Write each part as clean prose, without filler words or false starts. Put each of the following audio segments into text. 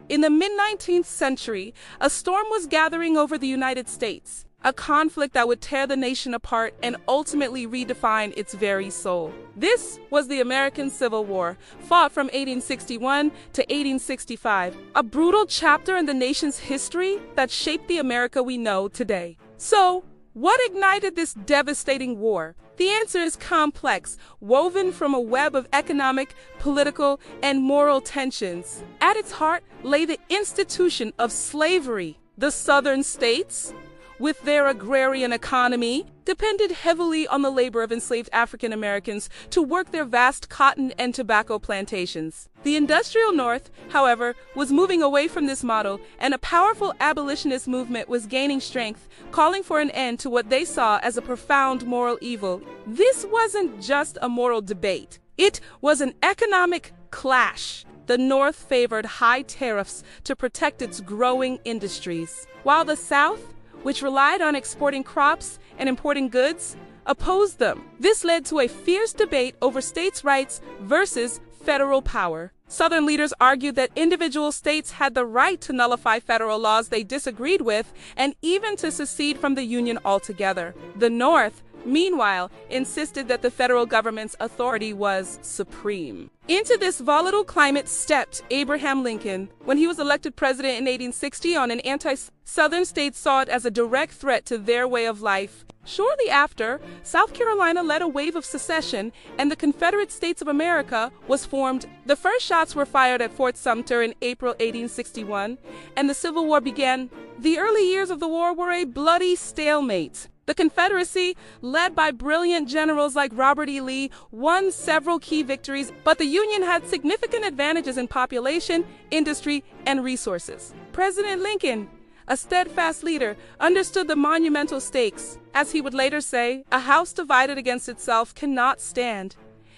In the mid-19th century, a storm was gathering over the United States, a conflict that would tear the nation apart and ultimately redefine its very soul. This was the American Civil War, fought from 1861 to 1865, a brutal chapter in the nation's history that shaped the America we know today. So, what ignited this devastating war? The answer is complex, woven from a web of economic, political, and moral tensions. At its heart lay the institution of slavery. The southern states, with their agrarian economy, depended heavily on the labor of enslaved African Americans to work their vast cotton and tobacco plantations. The industrial North, however, was moving away from this model, and a powerful abolitionist movement was gaining strength, calling for an end to what they saw as a profound moral evil. This wasn't just a moral debate. It was an economic clash. The North favored high tariffs to protect its growing industries, while the South, which relied on exporting crops and importing goods, opposed them. This led to a fierce debate over states' rights versus federal power. Southern leaders argued that individual states had the right to nullify federal laws they disagreed with and even to secede from the Union altogether. The North, meanwhile, insisted that the federal government's authority was supreme. Into this volatile climate stepped Abraham Lincoln. When he was elected president in 1860 on an anti-Southern states saw it as a direct threat to their way of life. Shortly after, South Carolina led a wave of secession, and the Confederate States of America was formed. The first shots were fired at Fort Sumter in April 1861, and the Civil War began. The early years of the war were a bloody stalemate. The Confederacy, led by brilliant generals like Robert E. Lee, won several key victories, but the Union had significant advantages in population, industry, and resources. President Lincoln, a steadfast leader, understood the monumental stakes. As he would later say, a house divided against itself cannot stand.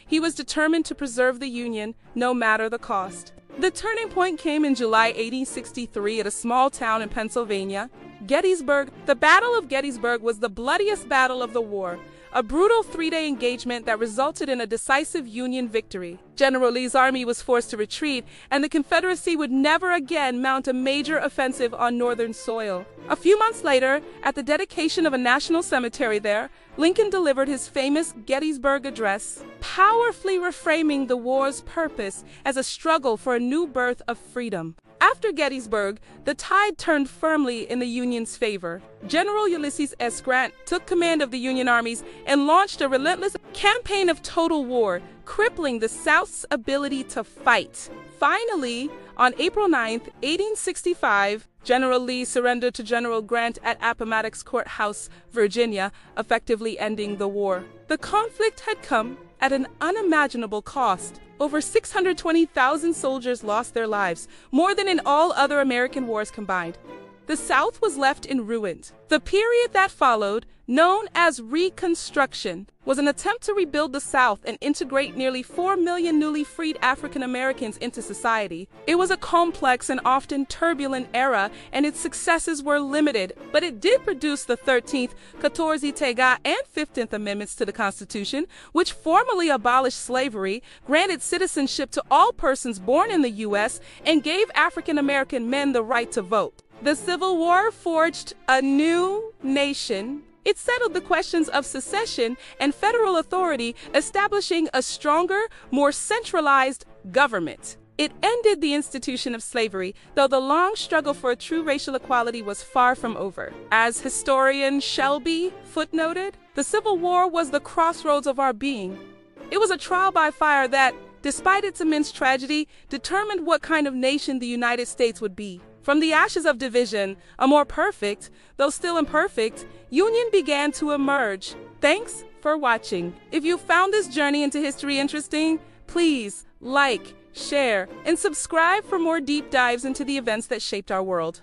He was determined to preserve the Union, no matter the cost. The turning point came in July 1863 at a small town in Pennsylvania, Gettysburg. The Battle of Gettysburg was the bloodiest battle of the war, a brutal three-day engagement that resulted in a decisive Union victory. General Lee's army was forced to retreat, and the Confederacy would never again mount a major offensive on Northern soil. A few months later, at the dedication of a national cemetery there, Lincoln delivered his famous Gettysburg Address, powerfully reframing the war's purpose as a struggle for a new birth of freedom. After Gettysburg, the tide turned firmly in the Union's favor. General Ulysses S. Grant took command of the Union armies and launched a relentless campaign of total war, crippling the South's ability to fight. Finally, on April 9, 1865, General Lee surrendered to General Grant at Appomattox Courthouse, Virginia, effectively ending the war. The conflict had come at an unimaginable cost. Over 620,000 soldiers lost their lives, more than in all other American wars combined. The South was left in ruins. The period that followed, known as Reconstruction, was an attempt to rebuild the South and integrate nearly 4 million newly freed African Americans into society. It was a complex and often turbulent era, and its successes were limited, but it did produce the 13th, 14th, and 15th Amendments to the Constitution, which formally abolished slavery, granted citizenship to all persons born in the U.S., and gave African American men the right to vote. The Civil War forged a new nation. It settled the questions of secession and federal authority, establishing a stronger, more centralized government. It ended the institution of slavery, though the long struggle for true racial equality was far from over. As historian Shelby footnoted, the Civil War was the crossroads of our being. It was a trial by fire that, despite its immense tragedy, determined what kind of nation the United States would be. From the ashes of division, a more perfect, though still imperfect, union began to emerge. Thanks for watching. If you found this journey into history interesting, please like, share, and subscribe for more deep dives into the events that shaped our world.